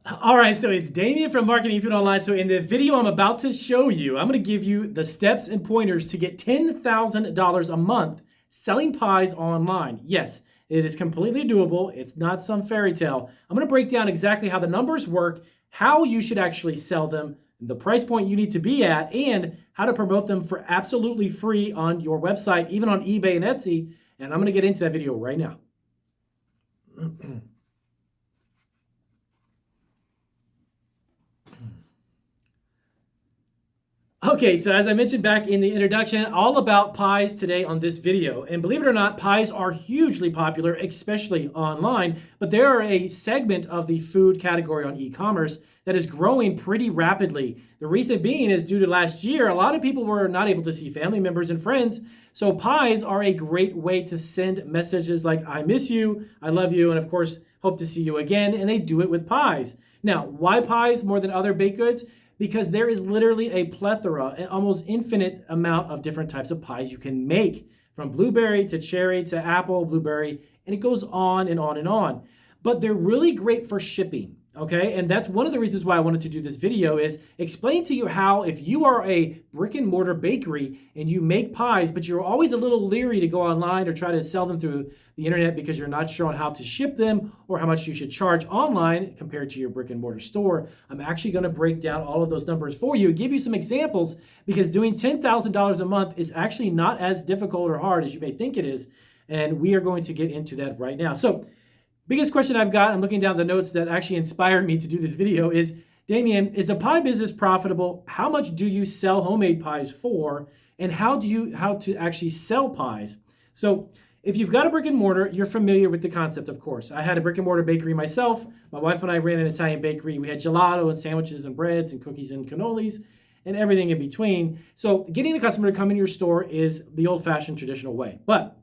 All right, so it's Damien from Marketing Food Online. So in the video I'm about to show you, I'm going to give you the steps and pointers to get $10,000 a month selling pies online. Yes, it is completely doable. It's not some fairy tale. I'm going to break down exactly how the numbers work, how you should actually sell them, the price point you need to be at, and how to promote them for absolutely free on your website, even on eBay and Etsy. And I'm going to get into that video right now. Okay, so as I mentioned back in the introduction, all about pies today on this video. And believe it or not, pies are hugely popular, especially online, but they are a segment of the food category on e-commerce that is growing pretty rapidly. The reason being is due to last year, a lot of people were not able to see family members and friends. So pies are a great way to send messages like, I miss you, I love you, and of course, hope to see you again. And they do it with pies. Now, why pies more than other baked goods? Because there is literally a plethora, an almost infinite amount of different types of pies you can make, from blueberry to cherry to apple, blueberry, and it goes on and on and on. But they're really great for shipping, okay? And that's one of the reasons why I wanted to do this video is explain to you how if you are a brick and mortar bakery and you make pies, but you're always a little leery to go online or try to sell them through the internet because you're not sure on how to ship them or how much you should charge online compared to your brick and mortar store, I'm actually going to break down all of those numbers for you and give you some examples, because doing $10,000 a month is actually not as difficult or hard as you may think it is. And we are going to get into that right now. So biggest question I've got, I'm looking down the notes that actually inspired me to do this video is, Damien, is a pie business profitable? How much do you sell homemade pies for? And how to actually sell pies? So if you've got a brick and mortar, you're familiar with the concept, of course. I had a brick and mortar bakery myself. My wife and I ran an Italian bakery. We had gelato and sandwiches and breads and cookies and cannolis and everything in between. So getting a customer to come in your store is the old-fashioned traditional way. But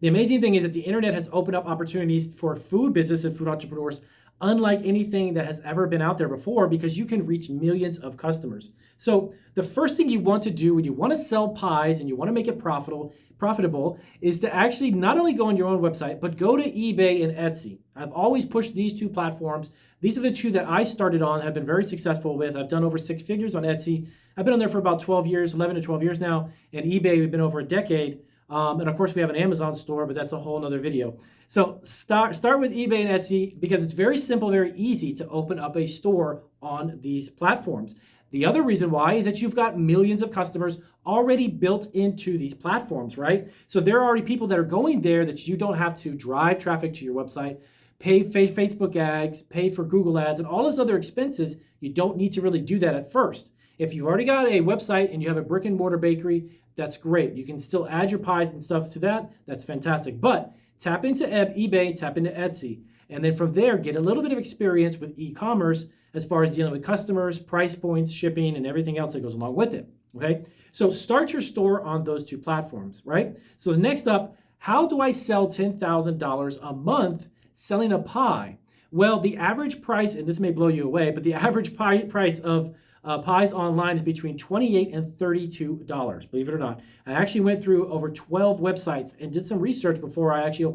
the amazing thing is that the internet has opened up opportunities for food business and food entrepreneurs unlike anything that has ever been out there before, because you can reach millions of customers. So the first thing you want to do when you want to sell pies and you want to make it profitable is to actually not only go on your own website, but go to eBay and Etsy. I've always pushed these two platforms. These are the two that I started on, have been very successful with. I've done over 6 figures on Etsy. I've been on there for about 12 years, 11 to 12 years now. And eBay, we've been over a decade. And of course, we have an Amazon store, but that's a whole nother video. So start with eBay and Etsy because it's very simple, very easy to open up a store on these platforms. The other reason why is that you've got millions of customers already built into these platforms, right? So there are already people that are going there that you don't have to drive traffic to your website, pay Facebook ads, pay for Google ads, and all those other expenses. You don't need to really do that at first. If you've already got a website and you have a brick and mortar bakery, that's great. You can still add your pies and stuff to that. That's fantastic. But tap into eBay, tap into Etsy. And then from there, get a little bit of experience with e-commerce as far as dealing with customers, price points, shipping, and everything else that goes along with it. Okay? So start your store on those two platforms, right? So next up, how do I sell $10,000 a month selling a pie? Well, the average price, and this may blow you away, but the average price of pies online is between $28 and $32, believe it or not. I actually went through over 12 websites and did some research before I actually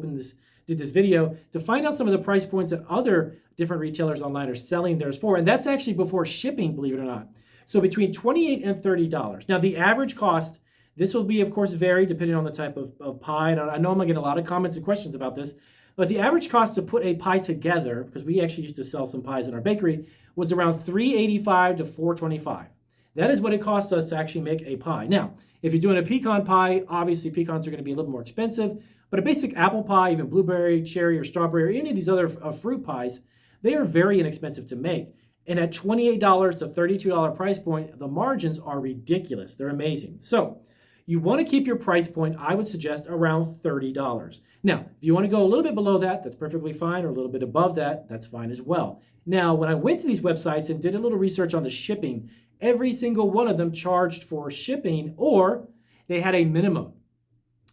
did this video to find out some of the price points that other different retailers online are selling theirs for. And that's actually before shipping, believe it or not. So between $28 and $30. Now the average cost, this will be of course vary depending on the type of pie. And I know I'm gonna get a lot of comments and questions about this, but the average cost to put a pie together, because we actually used to sell some pies in our bakery, was around $385 to $425. That is what it cost us to actually make a pie. Now, if you're doing a pecan pie, obviously pecans are going to be a little more expensive, but a basic apple pie, even blueberry, cherry, or strawberry, or any of these other fruit pies, they are very inexpensive to make. And at $28 to $32 price point, the margins are ridiculous. They're amazing. So you want to keep your price point, I would suggest, around $30. Now, if you want to go a little bit below that, that's perfectly fine, or a little bit above that, that's fine as well. Now, when I went to these websites and did a little research on the shipping, every single one of them charged for shipping, or they had a minimum.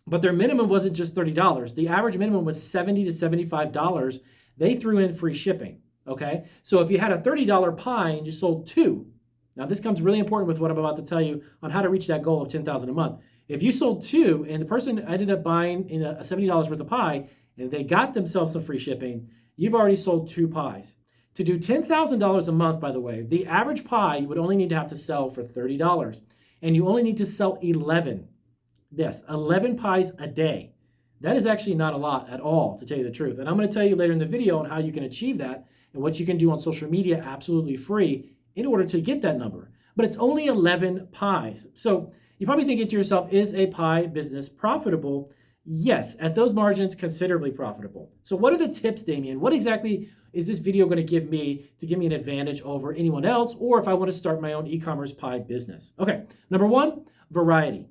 But their minimum wasn't just $30. The average minimum was $70 to $75. They threw in free shipping, okay? So if you had a $30 pie and you sold 2, now this comes really important with what I'm about to tell you on how to reach that goal of $10,000 a month. If you sold 2 and the person ended up buying a $70 worth of pie and they got themselves some free shipping, you've already sold 2 pies. To do $10,000 a month, by the way, the average pie you would only need to have to sell for $30. And you only need to sell 11. Yes, 11 pies a day. That is actually not a lot at all, to tell you the truth. And I'm going to tell you later in the video on how you can achieve that and what you can do on social media absolutely free in order to get that number. But it's only 11 pies. So you're probably thinking to yourself, is a pie business profitable? Yes, at those margins, considerably profitable. So what are the tips, Damien? What exactly is this video going to give me an advantage over anyone else, or if I want to start my own e-commerce pie business? Okay, number one, variety.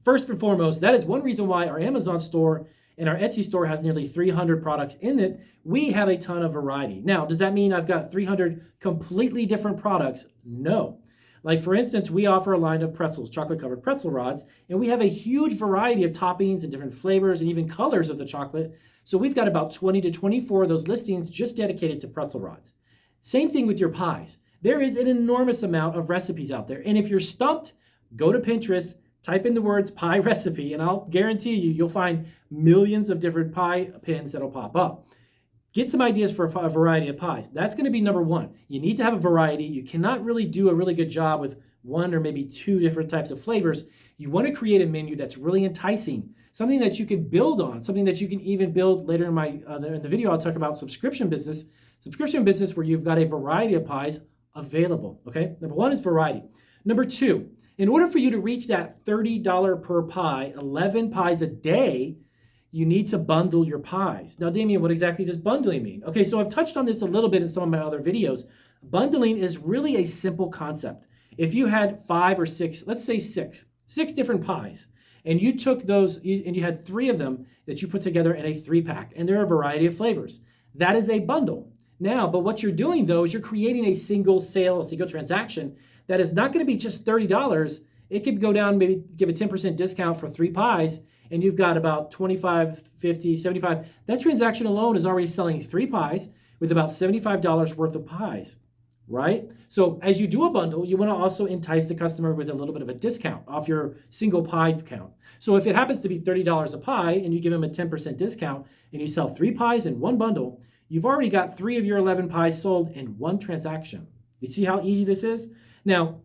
First and foremost, that is one reason why our Amazon store and our Etsy store has nearly 300 products in it. We have a ton of variety. Now, does that mean I've got 300 completely different products? No. Like, for instance, we offer a line of pretzels, chocolate-covered pretzel rods, and we have a huge variety of toppings and different flavors and even colors of the chocolate. So we've got about 20 to 24 of those listings just dedicated to pretzel rods. Same thing with your pies. There is an enormous amount of recipes out there. And if you're stumped, go to Pinterest, type in the words pie recipe, and I'll guarantee you'll find millions of different pie pins that'll pop up. Get some ideas for a variety of pies. That's going to be number one. You need to have a variety. You cannot really do a really good job with one or maybe two different types of flavors. You want to create a menu that's really enticing, something that you can build on, something that you can even build later in the video. I'll talk about subscription business where you've got a variety of pies available. Okay, number one is variety. Number two, in order for you to reach that $30 per pie, 11 pies a day, you need to bundle your pies. Now, Damien, what exactly does bundling mean? Okay, so I've touched on this a little bit in some of my other videos. Bundling is really a simple concept. If you had 5 or 6, let's say six different pies, and you took those and you had 3 of them that you put together in a 3-pack, and there are a variety of flavors, that is a bundle. Now, but what you're doing though is you're creating a single sale, a single transaction that is not going to be just $30. It could go down, maybe give a 10% discount for 3 pies, and you've got about 25, 50, 75. That transaction alone is already selling 3 pies with about $75 worth of pies, right? So as you do a bundle, you want to also entice the customer with a little bit of a discount off your single pie count. So if it happens to be $30 a pie and you give them a 10% discount and you sell 3 pies in one bundle, you've already got 3 of your 11 pies sold in one transaction. You see how easy this is? Now,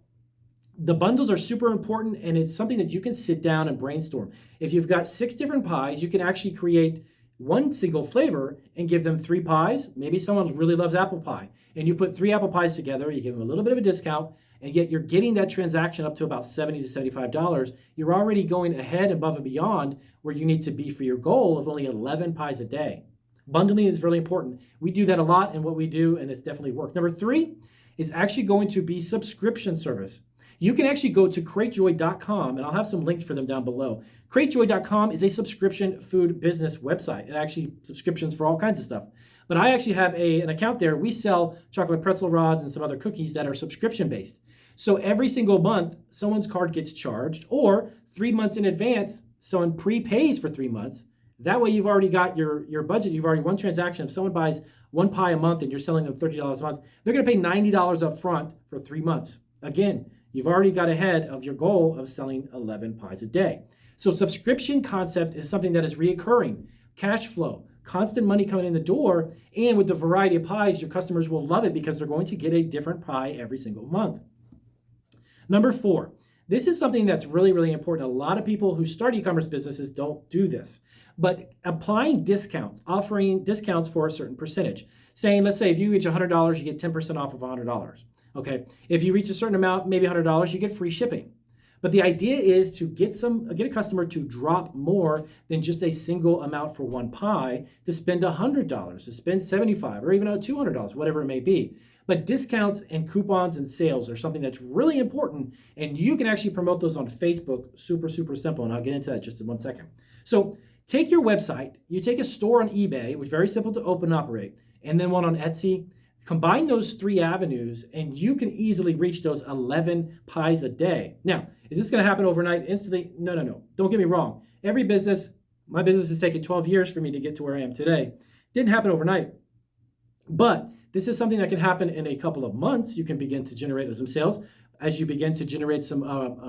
the bundles are super important, and it's something that you can sit down and brainstorm. If you've got 6 different pies, you can actually create one single flavor and give them 3 pies. Maybe someone really loves apple pie, and you put 3 apple pies together, you give them a little bit of a discount, and yet you're getting that transaction up to about $70 to $75. You're already going ahead, above and beyond where you need to be for your goal of only 11 pies a day. Bundling is really important. We do that a lot in what we do, and it's definitely worked. Number 3 is actually going to be subscription service. You can actually go to cratejoy.com, and I'll have some links for them down below. Cratejoy.com is a subscription food business website. It actually subscriptions for all kinds of stuff. But I actually have an account there. We sell chocolate pretzel rods and some other cookies that are subscription based. So every single month, someone's card gets charged, or 3 months in advance, someone prepays for 3 months. That way you've already got your budget. You've already one transaction. If someone buys 1 pie a month and you're selling them $30 a month, they're going to pay $90 up front for 3 months. Again, you've already got ahead of your goal of selling 11 pies a day. So subscription concept is something that is reoccurring, cash flow, constant money coming in the door, and with the variety of pies, your customers will love it because they're going to get a different pie every single month. Number 4, this is something that's really, really important. A lot of people who start e-commerce businesses don't do this, but applying discounts, offering discounts for a certain percentage. Saying, let's say if you reach $100, you get 10% off of $100. Okay, if you reach a certain amount, maybe $100, you get free shipping. But the idea is to get a customer to drop more than just a single amount for 1 pie, to spend $100, to spend $75, or even $200, whatever it may be. But discounts and coupons and sales are something that's really important, and you can actually promote those on Facebook. Super, super simple, and I'll get into that just in 1 second. So take your website, you take a store on eBay, which is very simple to open and operate, and then one on Etsy. Combine those 3 avenues, and you can easily reach those 11 pies a day. Now, is this going to happen overnight, instantly? No. Don't get me wrong. Every business, my business has taken 12 years for me to get to where I am today. Didn't happen overnight. But this is something that can happen in a couple of months. You can begin to generate some sales as you begin to generate some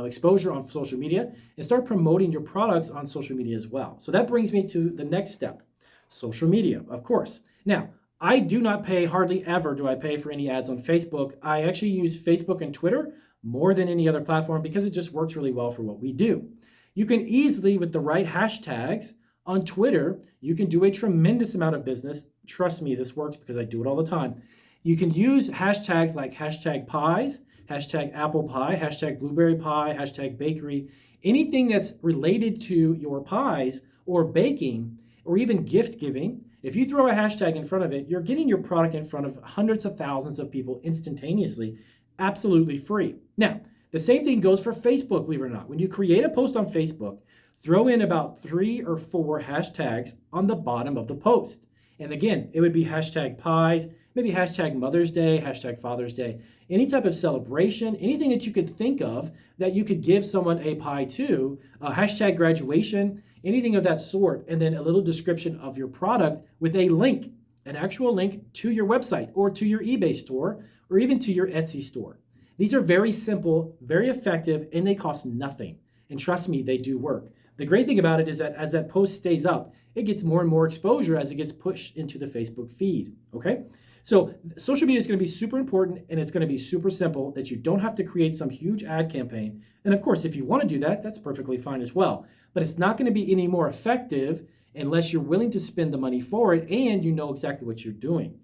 exposure on social media and start promoting your products on social media as well. So that brings me to the next step, social media, of course. Now, I do not pay, hardly ever do I pay for any ads on Facebook. I actually use Facebook and Twitter more than any other platform because it just works really well for what we do. You can easily, with the right hashtags on Twitter, you can do a tremendous amount of business. Trust me, this works because I do it all the time. You can use hashtags like hashtag pies, hashtag apple pie, hashtag blueberry pie, hashtag bakery, anything that's related to your pies or baking or even gift giving. If you throw a hashtag in front of it, you're getting your product in front of hundreds of thousands of people instantaneously, absolutely free. Now, the same thing goes for Facebook, believe it or not. When you create a post on Facebook, throw in about 3 or 4 hashtags on the bottom of the post. And again, it would be hashtag pies, maybe hashtag Mother's Day, hashtag Father's Day, any type of celebration, anything that you could think of that you could give someone a pie to, hashtag graduation, anything of that sort, and then a little description of your product with a link, an actual link to your website or to your eBay store or even to your Etsy store. These are very simple, very effective, and they cost nothing. And trust me, they do work. The great thing about it is that as that post stays up, it gets more and more exposure as it gets pushed into the Facebook feed, okay? So social media is going to be super important, and it's going to be super simple that you don't have to create some huge ad campaign. And of course, if you want to do that, that's perfectly fine as well. But it's not going to be any more effective unless you're willing to spend the money for it and you know exactly what you're doing.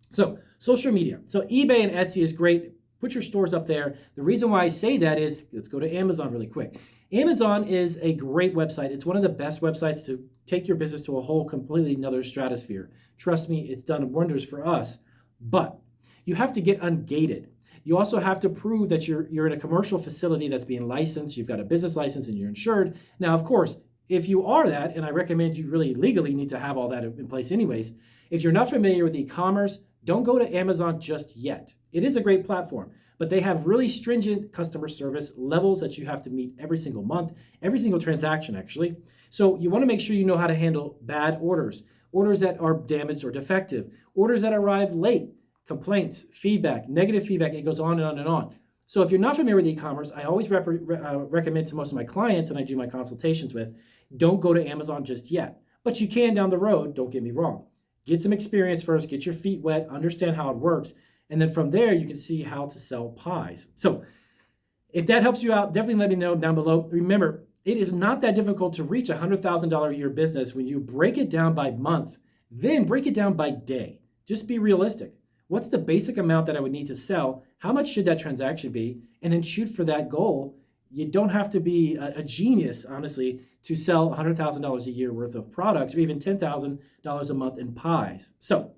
So social media. So eBay and Etsy is great. Put your stores up there. The reason why I say that is, let's go to Amazon really quick. Amazon is a great website. It's one of the best websites to take your business to a whole completely another stratosphere. Trust me, it's done wonders for us, but you have to get ungated. You also have to prove that you're in a commercial facility that's being licensed, you've got a business license and you're insured. Now, of course, if you are that, and I recommend you really legally need to have all that in place anyways, if you're not familiar with e-commerce, don't go to Amazon just yet. It is a great platform, but they have really stringent customer service levels that you have to meet every single month, every single transaction actually. So you want to make sure you know how to handle bad orders, orders that are damaged or defective, orders that arrive late, complaints, feedback, negative feedback, it goes on and on and on. So if you're not familiar with e-commerce, I always recommend to most of my clients, and I do my consultations with, don't go to Amazon just yet. But you can down the road, don't get me wrong. Get some experience first, get your feet wet, understand how it works, and then from there you can see how to sell pies. So if that helps you out, definitely let me know down below. Remember, it is not that difficult to reach a $100,000 a year business when you break it down by month, then break it down by day. Just be realistic. What's the basic amount that I would need to sell? How much should that transaction be? And then shoot for that goal. You don't have to be a genius, honestly, to sell $100,000 a year worth of products or even $10,000 a month in pies. So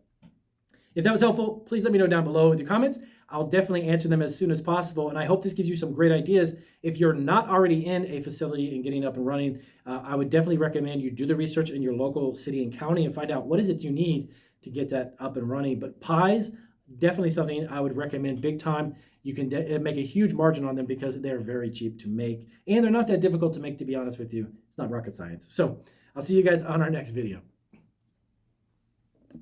if that was helpful, please let me know down below with your comments. I'll definitely answer them as soon as possible. And I hope this gives you some great ideas. If you're not already in a facility and getting up and running, I would definitely recommend you do the research in your local city and county and find out what is it you need to get that up and running. But pies, definitely something I would recommend big time. You can make a huge margin on them because they're very cheap to make. And they're not that difficult to make, to be honest with you. It's not rocket science. So I'll see you guys on our next video.